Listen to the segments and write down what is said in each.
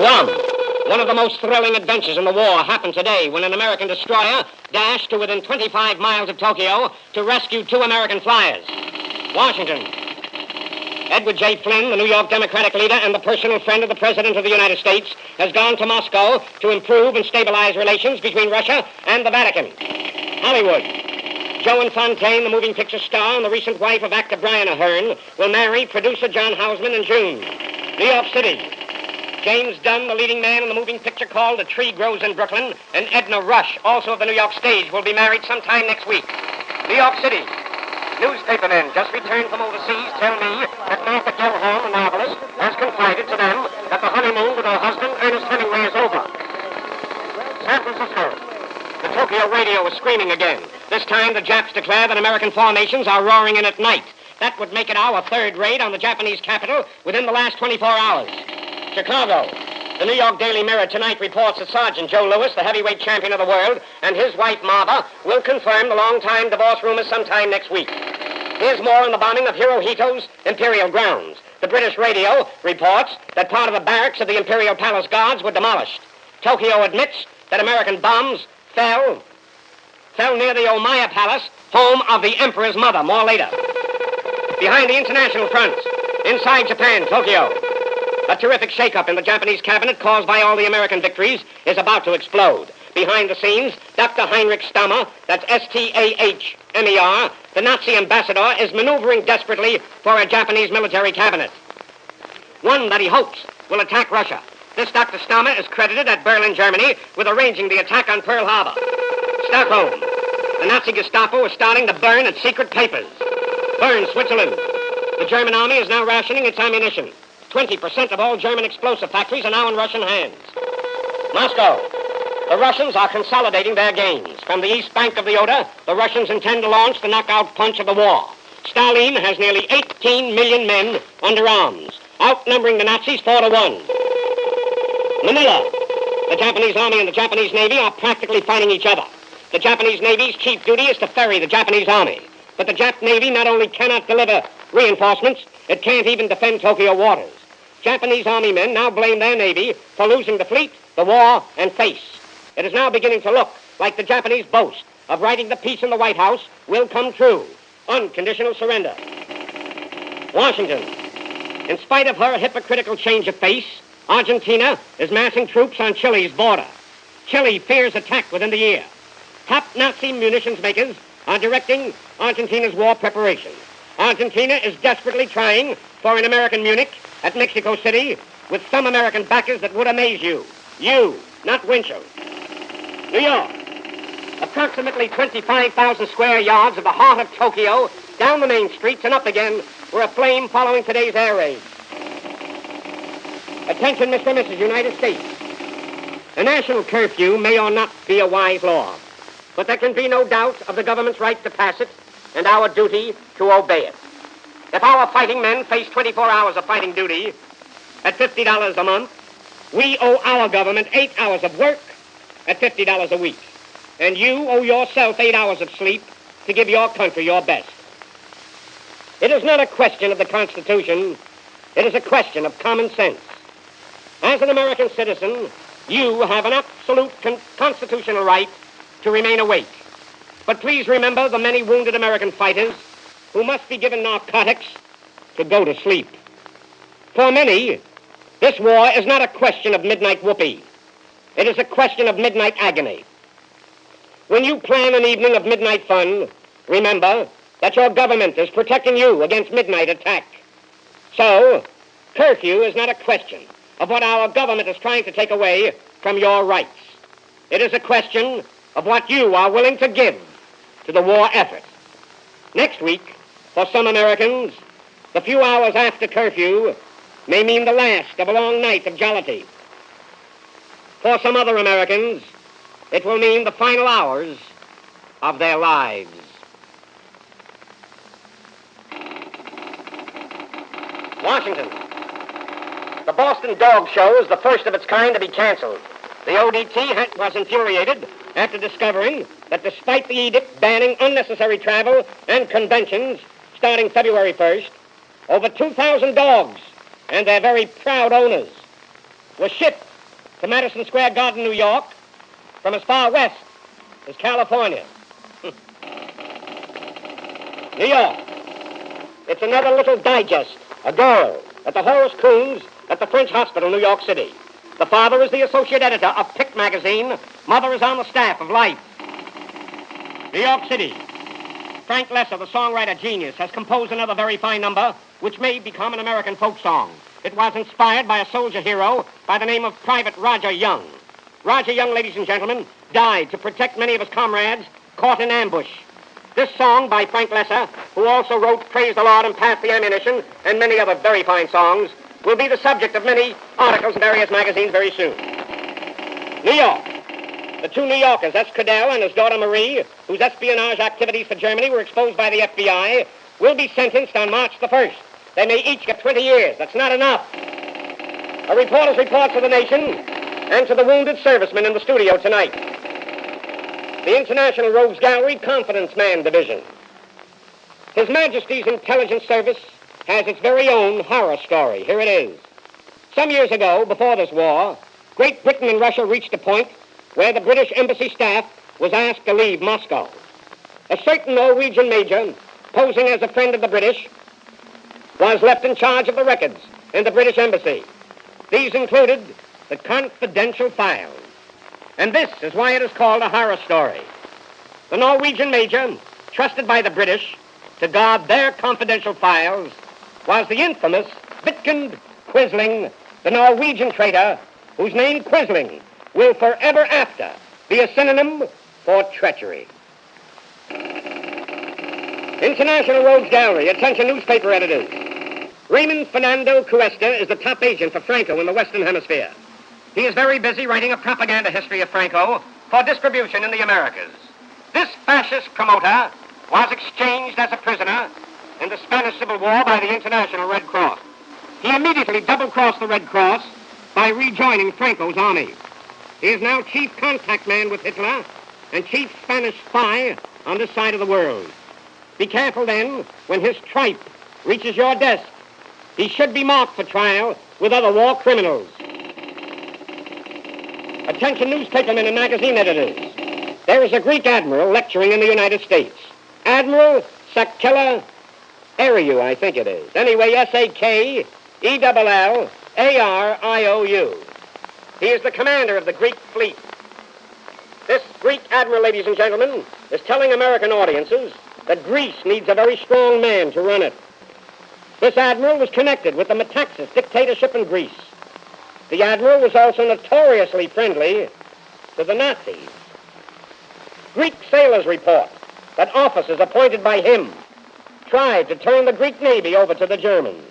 Guam. One of the most thrilling adventures in the war happened today when an American destroyer dashed to within 25 miles of Tokyo to rescue 2 American flyers. Washington. Edward J. Flynn, the New York Democratic leader and the personal friend of the President of the United States, has gone to Moscow to improve and stabilize relations between Russia and the Vatican. Hollywood. Joan Fontaine, the moving picture star and the recent wife of actor Brian Ahern, will marry producer John Houseman in June. New York City. James Dunn, the leading man in the moving picture called A Tree Grows in Brooklyn, and Edna Rush, also of the New York stage, will be married sometime next week. New York City. Newspaper men just returned from overseas tell me that Martha Gellhorn, the novelist, has confided to them that the honeymoon with her husband, Ernest Hemingway, is over. San Francisco. The Tokyo radio is screaming again. This time the Japs declare that American formations are roaring in at night. That would make it our 3rd raid on the Japanese capital within the last 24 hours. Chicago. The New York Daily Mirror tonight reports that Sergeant Joe Louis, the heavyweight champion of the world, and his wife, Marva, will confirm the long-time divorce rumors sometime next week. Here's more on the bombing of Hirohito's Imperial grounds. The British radio reports that part of the barracks of the Imperial Palace Guards were demolished. Tokyo admits that American bombs fell near the Omiya Palace, home of the Emperor's mother. More later. Behind the international front, inside Japan, Tokyo, a terrific shakeup in the Japanese cabinet caused by all the American victories is about to explode. Behind the scenes, Dr. Heinrich Stammer, that's S-T-A-H-M-E-R, the Nazi ambassador, is maneuvering desperately for a Japanese military cabinet. One that he hopes will attack Russia. This Dr. Stammer is credited at Berlin, Germany, with arranging the attack on Pearl Harbor. Stockholm. The Nazi Gestapo is starting to burn its secret papers. Bern, Switzerland. The German army is now rationing its ammunition. 20% of all German explosive factories are now in Russian hands. Moscow. The Russians are consolidating their gains. From the east bank of the Oder, the Russians intend to launch the knockout punch of the war. Stalin has nearly 18 million men under arms, outnumbering the Nazis 4-1. Manila. The Japanese army and the Japanese Navy are practically fighting each other. The Japanese Navy's chief duty is to ferry the Japanese army. But the Jap Navy not only cannot deliver reinforcements, it can't even defend Tokyo waters. Japanese army men now blame their Navy for losing the fleet, the war, and face. It is now beginning to look like the Japanese boast of writing the peace in the White House will come true. Unconditional surrender. Washington. In spite of her hypocritical change of face, Argentina is massing troops on Chile's border. Chile fears attack within the year. Top Nazi munitions makers are directing Argentina's war preparations. Argentina is desperately trying for an American Munich at Mexico City with some American backers that would amaze you. You, not Winchell. New York. Approximately 25,000 square yards of the heart of Tokyo, down the main streets and up again, were aflame following today's air raid. Attention, Mr. and Mrs. United States. A national curfew may or not be a wise law, but there can be no doubt of the government's right to pass it and our duty to obey it. If our fighting men face 24 hours of fighting duty at $50 a month, we owe our government 8 hours of work at $50 a week. And you owe yourself 8 hours of sleep to give your country your best. It is not a question of the Constitution. It is a question of common sense. As an American citizen, you have an absolute constitutional right to remain awake. But please remember the many wounded American fighters who must be given narcotics to go to sleep. For many, this war is not a question of midnight whoopee. It is a question of midnight agony. When you plan an evening of midnight fun, remember that your government is protecting you against midnight attack. So, curfew is not a question of what our government is trying to take away from your rights. It is a question of what you are willing to give to the war effort. Next week, for some Americans, the few hours after curfew may mean the last of a long night of jollity. For some other Americans, it will mean the final hours of their lives. Washington. The Boston Dog Show is the first of its kind to be canceled. The ODT was infuriated after discovering that despite the edict banning unnecessary travel and conventions starting February 1st, over 2,000 dogs and their very proud owners were shipped to Madison Square Garden, New York, from as far west as California. New York. It's another little digest. A girl at the Horace Coons at the French Hospital, New York City. The father is the associate editor of Pick magazine. Mother is on the staff of Life. New York City. Frank Lesser, the songwriter genius, has composed another very fine number, which may become an American folk song. It was inspired by a soldier hero by the name of Private Roger Young. Roger Young, ladies and gentlemen, died to protect many of his comrades caught in ambush. This song by Frank Lesser, who also wrote Praise the Lord and Pass the Ammunition and many other very fine songs, will be the subject of many articles in various magazines very soon. New York. The two New Yorkers, S. Cadell and his daughter Marie, whose espionage activities for Germany were exposed by the FBI, will be sentenced on March the 1st. They may each get 20 years. That's not enough. A reporter's report to the nation and to the wounded servicemen in the studio tonight. The International Rogues Gallery Confidence Man Division. His Majesty's Intelligence Service has its very own horror story. Here it is. Some years ago, before this war, Great Britain and Russia reached a point where the British embassy staff was asked to leave Moscow. A certain Norwegian major, posing as a friend of the British, was left in charge of the records in the British embassy. These included the confidential files. And this is why it is called a horror story. The Norwegian major, trusted by the British to guard their confidential files, was the infamous Vidkund Quisling, the Norwegian traitor whose name Quisling will forever after be a synonym for treachery. International Rogues Gallery, attention newspaper editors. Raymond Fernando Cuesta is the top agent for Franco in the Western Hemisphere. He is very busy writing a propaganda history of Franco for distribution in the Americas. This fascist promoter was exchanged as a prisoner in the Spanish Civil War by the International Red Cross. He immediately double-crossed the Red Cross by rejoining Franco's army. He is now chief contact man with Hitler and chief Spanish spy on this side of the world. Be careful then when his tripe reaches your desk. He should be marked for trial with other war criminals. Attention newspapermen and magazine editors. There is a Greek admiral lecturing in the United States. Admiral Sakella Ariou, I think it is. Anyway, Sakellariou. He is the commander of the Greek fleet. This Greek admiral, ladies and gentlemen, is telling American audiences that Greece needs a very strong man to run it. This admiral was connected with the Metaxas dictatorship in Greece. The admiral was also notoriously friendly to the Nazis. Greek sailors report that officers appointed by him tried to turn the Greek Navy over to the Germans.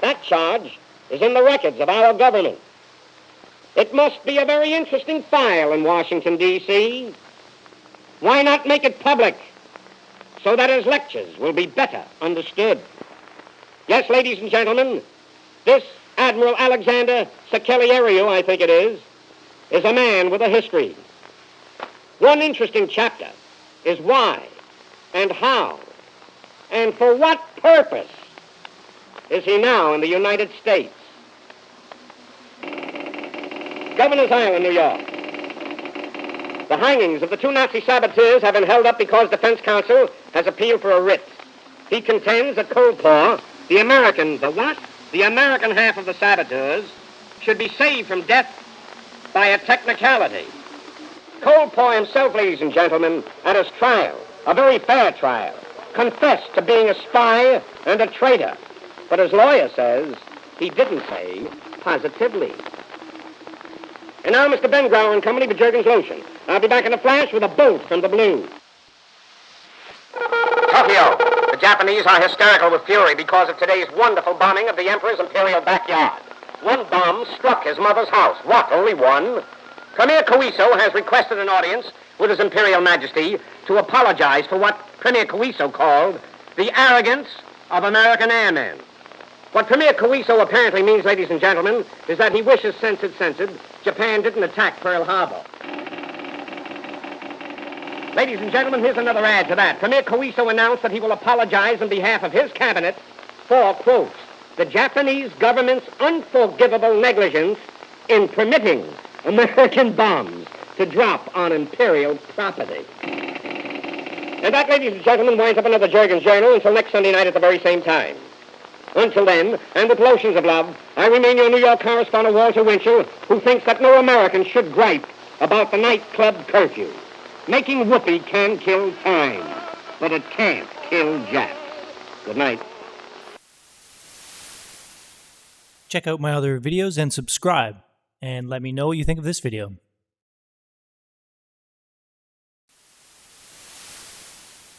That charge is in the records of our government. It must be a very interesting file in Washington, D.C. Why not make it public so that his lectures will be better understood? Yes, ladies and gentlemen, this Admiral Alexander Sakellariou, I think it is a man with a history. One interesting chapter is why and how and for what purpose is he now in the United States? Governor's Island, New York. The hangings of the two Nazi saboteurs have been held up because defense counsel has appealed for a writ. He contends that Colpaw, the American half of the saboteurs, should be saved from death by a technicality. Colpaw himself, ladies and gentlemen, at his trial, a very fair trial, confessed to being a spy and a traitor. But his lawyer says he didn't say positively. And now, Mr. Ben Grauer and Company for Jergens Lotion. I'll be back in a flash with a bolt from the blue. Tokyo. The Japanese are hysterical with fury because of today's wonderful bombing of the Emperor's imperial backyard. One bomb struck his mother's house. What, only one? Premier Koiso has requested an audience with His Imperial Majesty to apologize for what Premier Koiso called the arrogance of American airmen. What Premier Koiso apparently means, ladies and gentlemen, is that he wishes, censored, Japan didn't attack Pearl Harbor. Ladies and gentlemen, here's another add to that. Premier Koiso announced that he will apologize on behalf of his cabinet for, quote, the Japanese government's unforgivable negligence in permitting American bombs to drop on imperial property. And that, ladies and gentlemen, winds up another Jurgens Journal until next Sunday night at the very same time. Until then, and with lotions of love, I remain your New York correspondent, Walter Winchell, who thinks that no American should gripe about the nightclub curfew. Making whoopee can kill time, but it can't kill Japs. Good night. Check out my other videos and subscribe, and let me know what you think of this video.